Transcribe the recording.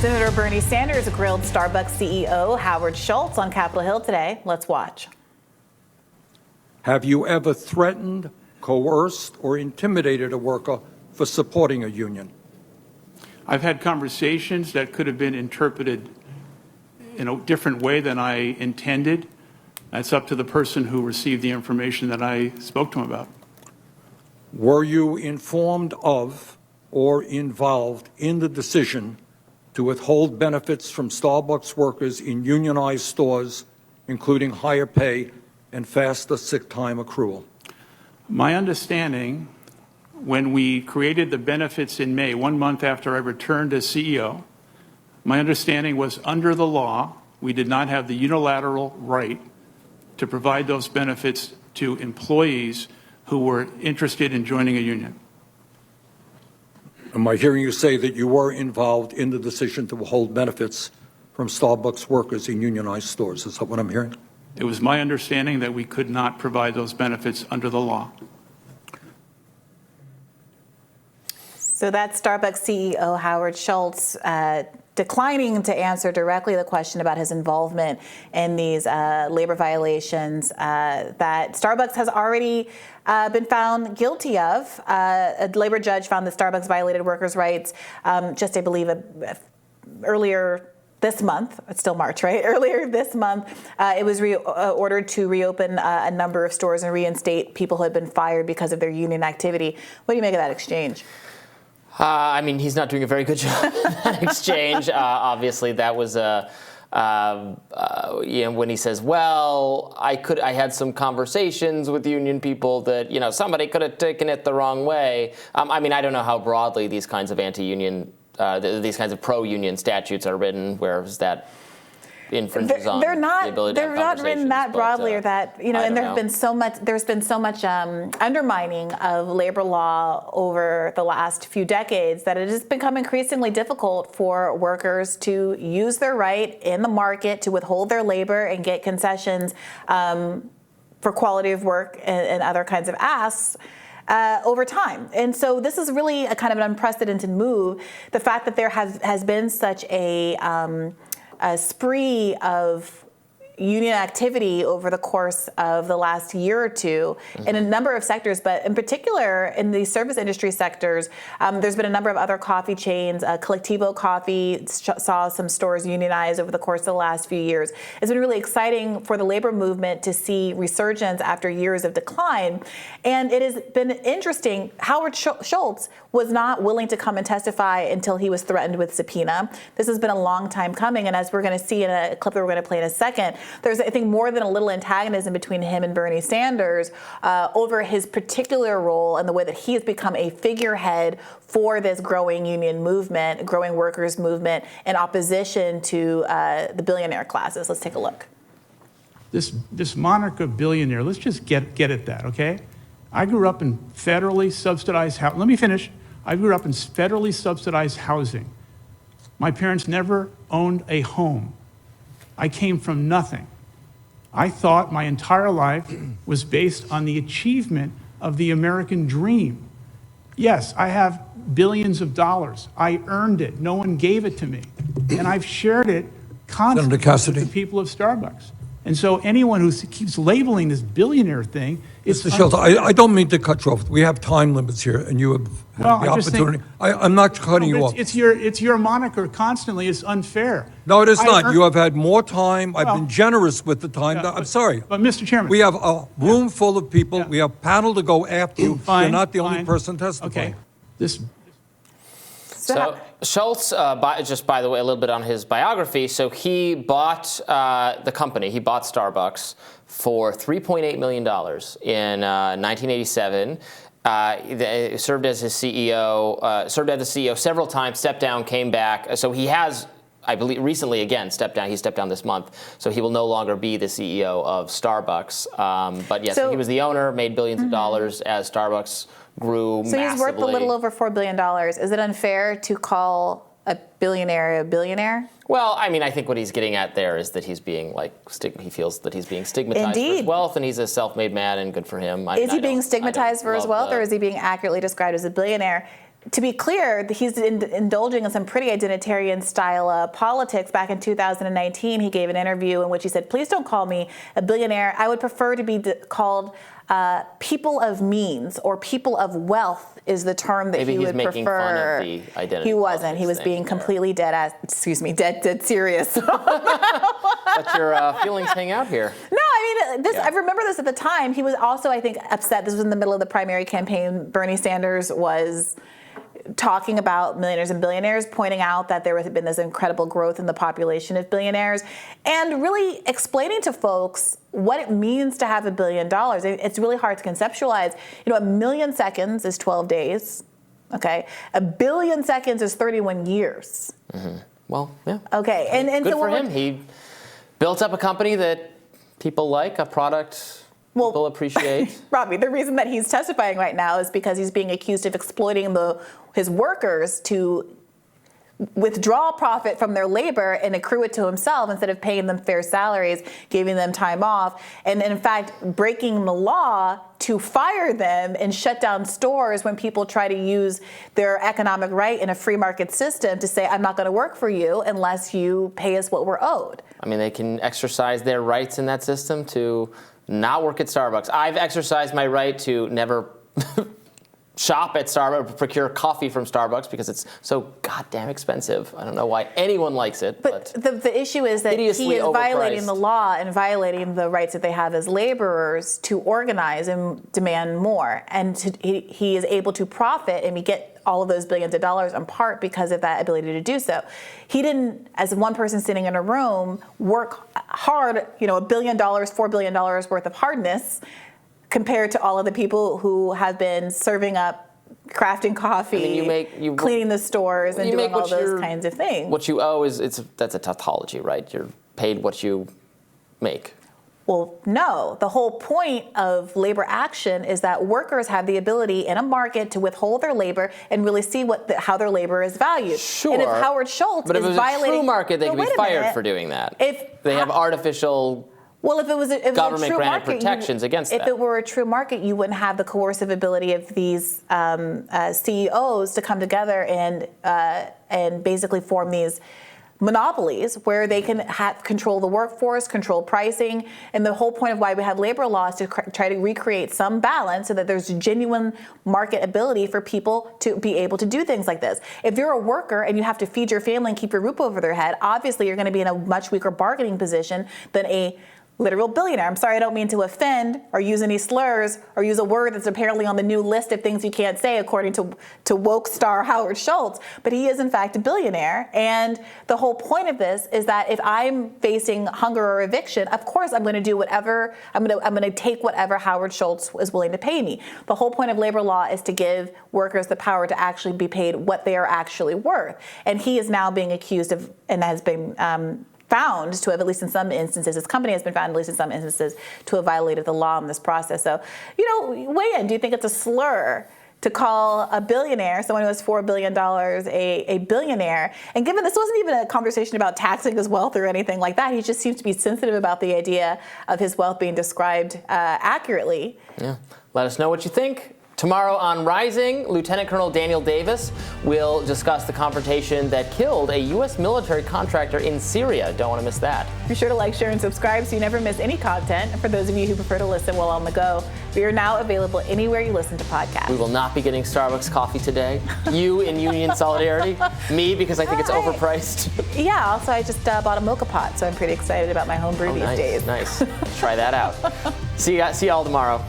Senator Bernie Sanders grilled Starbucks CEO Howard Schultz on Capitol Hill today. Let's watch. Have you ever threatened, coerced, or intimidated a worker for supporting a union? I've had conversations that could have been interpreted in a different way than I intended. That's up to the person who received the information that I spoke to him about. Were you informed of or involved in the decision to withhold benefits from Starbucks workers in unionized stores, including higher pay and faster sick time accrual? My understanding, when we created the benefits in May, 1 month after I returned as CEO, my understanding was under the law, we did not have the unilateral right to provide those benefits to employees who were interested in joining a union. Am I hearing you say that you were involved in the decision to withhold benefits from Starbucks workers in unionized stores? Is that what I'm hearing? It was my understanding that we could not provide those benefits under the law. So that's Starbucks CEO Howard Schultz declining to answer directly the question about his involvement in these labor violations that Starbucks has already been found guilty of. A labor judge found that Starbucks violated workers' rights just, I believe, earlier this month. It's still March, right? Earlier this month, it was ordered to reopen a number of stores and reinstate people who had been fired because of their union activity. What do you make of that exchange? I mean, he's not doing a very good job in that exchange. Obviously, that was when he says, "Well, I had some conversations with union people that somebody could have taken it the wrong way." I mean, I don't know how broadly these kinds of anti-union, these kinds of pro-union statutes are written. Where is that? Infringes on the ability to have they're not written that broadly, or that and there's been so much undermining of labor law over the last few decades that it has become increasingly difficult for workers to use their right in the market to withhold their labor and get concessions for quality of work and other kinds of asks over time. And so this is really a kind of an unprecedented move. The fact that there has been such a spree of union activity over the course of the last year or two in a number of sectors, but in particular in the service industry sectors, there's been a number of other coffee chains. Collectivo Coffee saw some stores unionize over the course of the last few years. It's been really exciting for the labor movement to see resurgence after years of decline. And it has been interesting. Howard Schultz was not willing to come and testify until he was threatened with subpoena. This has been a long time coming. And as we're going to see in a clip that we're going to play in a second, there's, I think, more than a little antagonism between him and Bernie Sanders over his particular role and the way that he has become a figurehead for this growing union movement, growing workers movement, in opposition to the billionaire classes. Let's take a look. This monarch of billionaire, let's just get at that, okay? I grew up in federally subsidized housing. Let me finish. I grew up in federally subsidized housing. My parents never owned a home. I came from nothing. I thought my entire life was based on the achievement of the American dream. Yes, I have billions of dollars. I earned it. No one gave it to me. And I've shared it constantly with the people of Starbucks. And so anyone who keeps labeling this billionaire thing, Mr. Schultz, I don't mean to cut you off. We have time limits here, and you have the opportunity. I'm not cutting you off. It's your moniker constantly. It's unfair. No, it is not. You have had more time. I've been generous with the time. I'm sorry. But Mr. Chairman, we have a room full of people. We have a panel to go after you. You're not the only person testifying. Okay. So Schultz, just by the way, a little bit on his biography. So he bought the company. He bought Starbucks for $3.8 million in 1987. Served as his CEO. Served as the CEO several times. Stepped down, came back. So he has, I believe, recently again stepped down. He stepped down this month. So he will no longer be the CEO of Starbucks. But yes, he was the owner. Made billions of dollars as Starbucks grew massively. So he's worth a little over $4 billion. Is it unfair to call a billionaire a billionaire? Well, I mean, I think what he's getting at there is that he's being he feels that he's being stigmatized for his wealth, and he's a self-made man, and good for him. Is he being stigmatized for his wealth, or is he being accurately described as a billionaire? to be clear, he's indulging in some pretty identitarian style politics. Back in 2019, he gave an interview in which he said, "Please don't call me a billionaire. I would prefer to be called people of means or people of wealth." Is the term that he would prefer. Maybe he's making fun of the identity. He wasn't. He was being completely dead serious. Let your feelings hang out here. No, I mean, I remember this at the time. He was also, I think, upset. This was in the middle of the primary campaign. Bernie Sanders was talking about millionaires and billionaires, pointing out that there had been this incredible growth in the population of billionaires, and really explaining to folks what it means to have $1 billion. It's really hard to conceptualize. 1 million seconds is 12 days. Okay, 1 billion seconds is 31 years. Mm-hmm. Well, yeah. Okay, and good so for him. He built up a company that people like, a product people appreciate. Robby, the reason that he's testifying right now is because he's being accused of exploiting his workers to withdraw profit from their labor and accrue it to himself instead of paying them fair salaries, giving them time off, and in fact breaking the law to fire them and shut down stores when people try to use their economic right in a free market system to say, "I'm not going to work for you unless you pay us what we're owed." I mean, they can exercise their rights in that system to not work at Starbucks. I've exercised my right to never shop at Starbucks, procure coffee from Starbucks because it's so goddamn expensive. I don't know why anyone likes it. But the issue is that he is violating the law and violating the rights that they have as laborers to organize and demand more. And he is able to profit and get all of those billions of dollars in part because of that ability to do so. He didn't, as one person sitting in a room, work hard, $1 billion, $4 billion worth of hardness compared to all of the people who have been serving up, crafting coffee, cleaning the stores, and doing all those kinds of things. What you owe that's a tautology, right? You're paid what you make. Well, no. The whole point of labor action is that workers have the ability in a market to withhold their labor and really see how their labor is valued. Sure. And if Howard Schultz but if is it was violating, a true market, they could be fired for doing that. If they have artificial government granted protections against that. If it were a true market, you wouldn't have the coercive ability of these CEOs to come together and basically form these monopolies where they can control the workforce, control pricing, and the whole point of why we have labor laws to try to recreate some balance so that there's genuine market ability for people to be able to do things like this. If you're a worker and you have to feed your family and keep your roof over their head, obviously you're going to be in a much weaker bargaining position than a literal billionaire. I'm sorry, I don't mean to offend or use any slurs or use a word that's apparently on the new list of things you can't say according to woke star Howard Schultz, but he is in fact a billionaire. And the whole point of this is that if I'm facing hunger or eviction, of course I'm going to do whatever, I'm going to take whatever Howard Schultz is willing to pay me. The whole point of labor law is to give workers the power to actually be paid what they are actually worth. And he is now being accused of, and has been found to have, at least in some instances, his company has been found, at least in some instances, to have violated the law in this process. So, weigh in. Do you think it's a slur to call a billionaire, someone who has $4 billion, a billionaire? And given this wasn't even a conversation about taxing his wealth or anything like that, he just seems to be sensitive about the idea of his wealth being described accurately. Yeah. Let us know what you think. Tomorrow on Rising, Lieutenant Colonel Daniel Davis will discuss the confrontation that killed a U.S. military contractor in Syria. Don't want to miss that. Be sure to like, share, and subscribe so you never miss any content. And for those of you who prefer to listen while on the go, we are now available anywhere you listen to podcasts. We will not be getting Starbucks coffee today. You in union solidarity. Me because I think it's overpriced. Yeah, also I just bought a mocha pot, so I'm pretty excited about my home brew these days. Nice. Try that out. See y'all tomorrow.